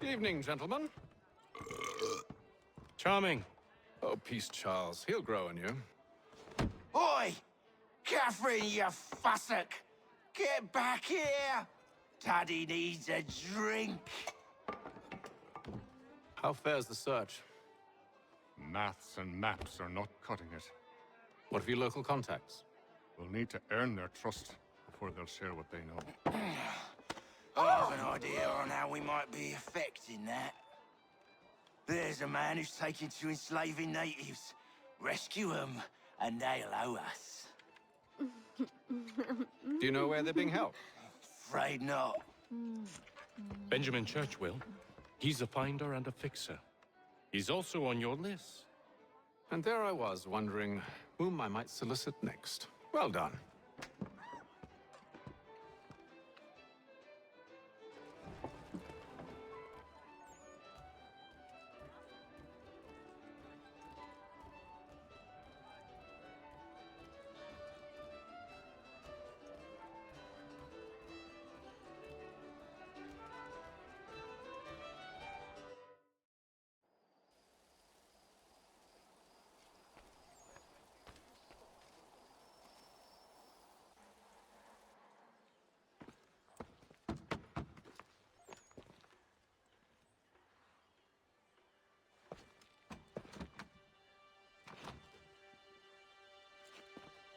Evening, gentlemen. Charming. Oh, peace, Charles. He'll grow on you. Oi! Catherine, you fussock! Get back here! Daddy needs a drink. How fares the search? Maths and maps are not cutting it. What of your local contacts? We'll need to earn their trust before they'll share what they know. I have an idea on how we might be affecting that. There's a man who's taken to enslaving natives. Rescue them, and they'll owe us. Do you know where they're being held? Afraid not. Benjamin Church will. He's a finder and a fixer. He's also on your list. And there I was, wondering whom I might solicit next. Well done.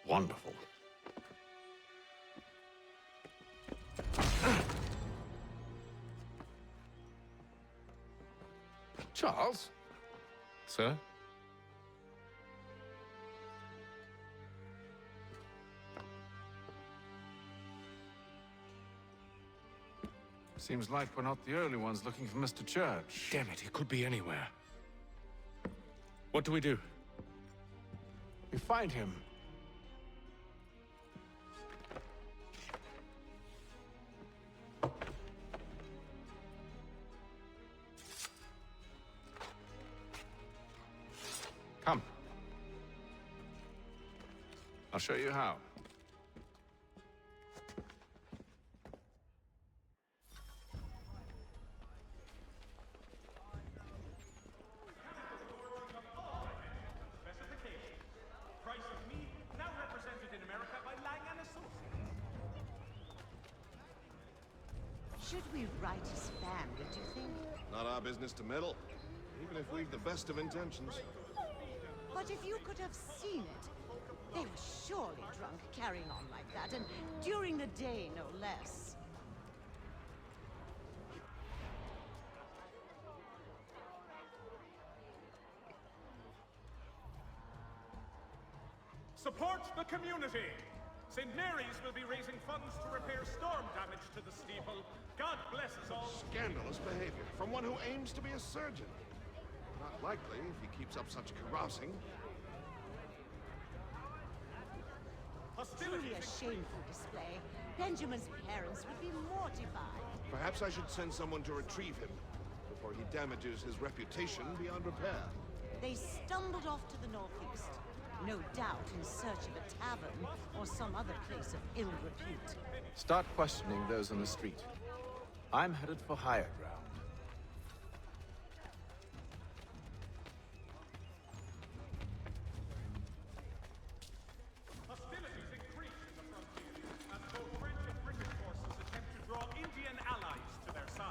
Wonderful. Charles? Sir? Seems like we're not the only ones looking for Mr. Church. Damn it, he could be anywhere. What do we do? We find him. Come. I'll show you how. Price of meat, now represented in America by Lang & Associates. Should we write a standard, do you think? Not our business to meddle, even if we've the best of intentions. But if you could have seen it, they were surely drunk carrying on like that, and during the day, no less. Support the community! St. Mary's will be raising funds to repair storm damage to the steeple. God bless us all. Scandalous behavior from one who aims to be a surgeon. Not likely if he keeps up such carousing. Truly a shameful display. Benjamin's parents would be mortified. Perhaps I should send someone to retrieve him before he damages his reputation beyond repair. They stumbled off to the northeast, no doubt in search of a tavern or some other place of ill repute. Start questioning those on the street. I'm headed for higher ground. Hostilities increase in the frontier as both French and British forces attempt to draw Indian allies to their side.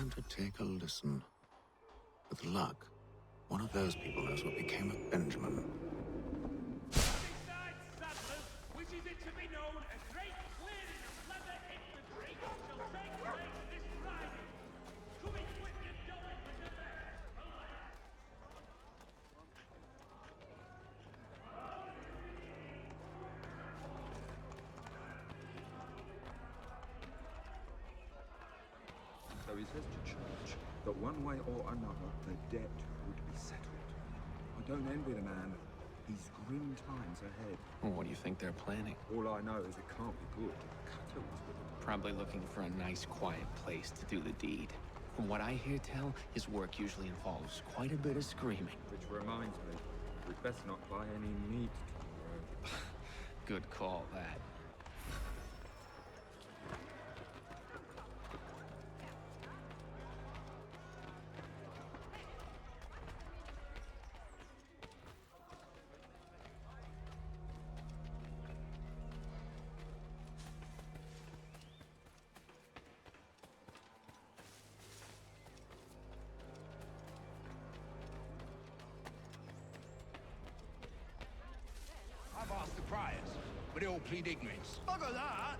time to take a listen. With luck, one of those people knows what became of Benjamin. Besides settlers, wishes it to be known a great clearing of leather infantry shall take place this Friday. Come equipped and going with the best. So he says to Church that one way or another the debt would be settled. I don't envy the man. He's grim times ahead. Well, what do you think they're planning? All I know is it can't be good. Cutter was with him. Probably looking for a nice, quiet place to do the deed. From what I hear tell, his work usually involves quite a bit of screaming. Which reminds me, we'd best not buy any meat tomorrow. Good call, that. I've asked the criers, but they all plead ignorance. Bugger that!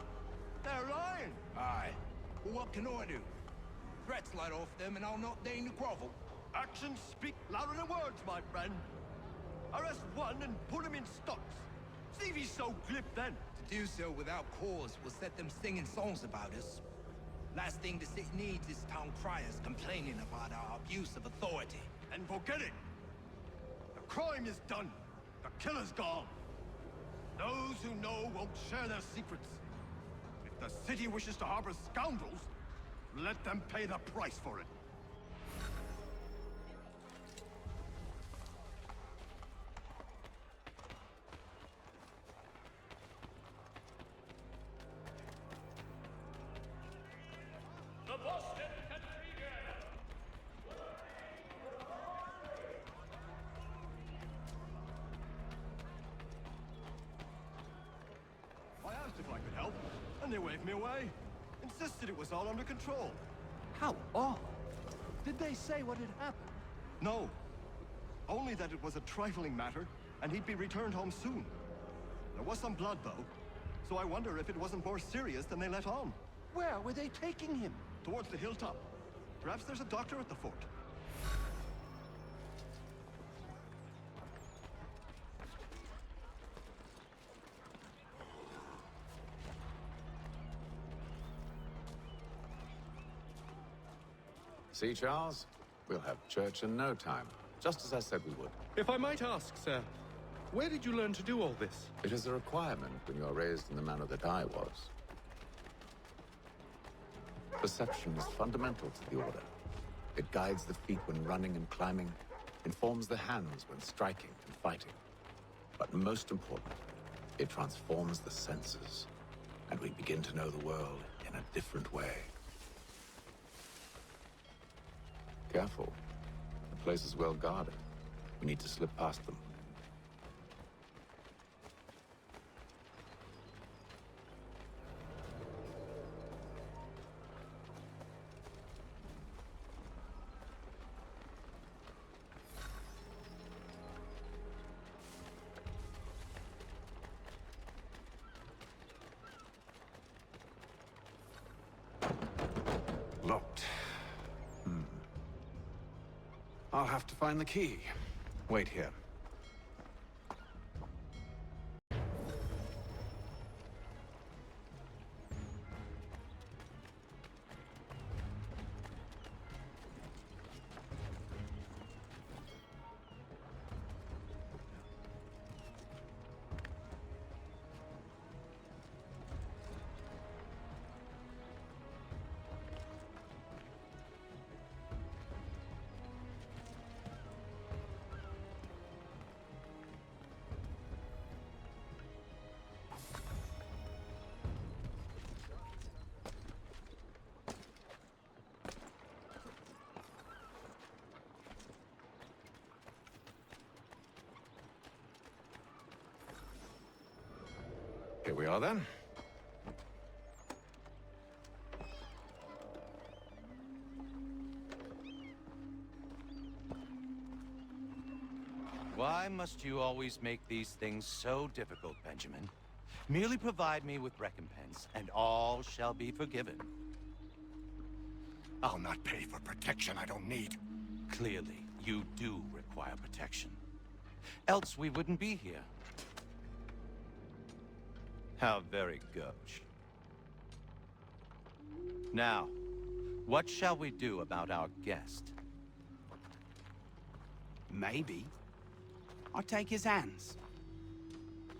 They're lying! Aye. Well, what can I do? Threats light off them and I'll not deign to grovel. Actions speak louder than words, my friend. Arrest one and put him in stocks. See if he's so glib then. To do so without cause will set them singing songs about us. Last thing the city needs is town criers complaining about our abuse of authority. And forget it. The crime is done. The killer's gone. Those who know won't share their secrets. If the city wishes to harbor scoundrels, let them pay the price for it. The Boston Country Girl. I asked if I could help, and they waved me away. Insisted it was all under control. How odd. Did they say what had happened? No. Only that it was a trifling matter, and he'd be returned home soon. There was some blood, though, so I wonder if it wasn't more serious than they let on. Where were they taking him? Towards the hilltop. Perhaps there's a doctor at the fort. See, Charles? We'll have church in no time, just as I said we would. If I might ask, sir, where did you learn to do all this? It is a requirement when you are raised in the manner that I was. Perception is fundamental to the Order. It guides the feet when running and climbing, informs the hands when striking and fighting. But most important, it transforms the senses, and we begin to know the world in a different way. Careful. The place is well guarded. We need to slip past them. Locked. I'll have to find the key. Wait here. Here we are then. Why must you always make these things so difficult, Benjamin? Merely provide me with recompense, and all shall be forgiven. I'll not pay for protection I don't need. Clearly, you do require protection. Else we wouldn't be here. How very gauche. Now, what shall we do about our guest? Maybe I take his hands,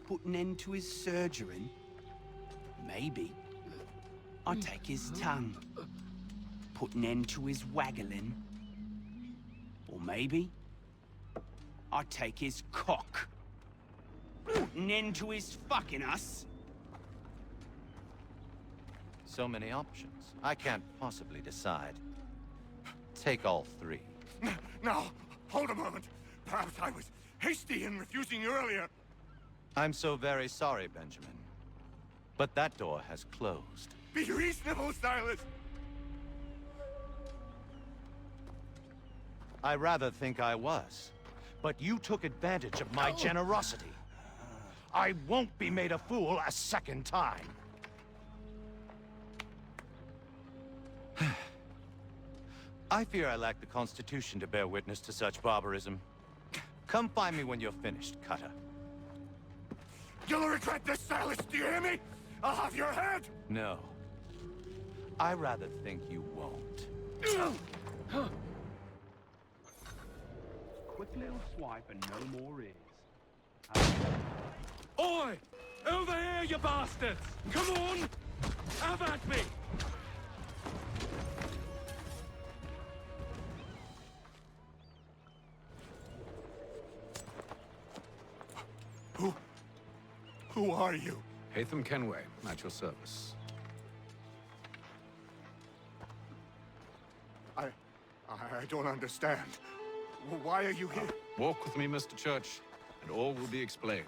put an end to his surgering. Maybe I take his tongue, put an end to his waggling. Or maybe I take his cock, put an end to his fucking us. So many options. I can't possibly decide. Take all three. Now, hold a moment. Perhaps I was hasty in refusing you earlier. I'm so very sorry, Benjamin. But that door has closed. Be reasonable, Silas! I rather think I was. But you took advantage of my generosity. I won't be made a fool a second time. I fear I lack the constitution to bear witness to such barbarism. Come find me when you're finished, Cutter. You'll regret this, Silas, do you hear me? I'll have your head! No. I rather think you won't. Quick little swipe and no more is. Oi! Over here, you bastards! Come on! Have at me! Who are you? Hatham Kenway, at your service. I don't understand. Why are you here? Walk with me, Mr. Church, and all will be explained.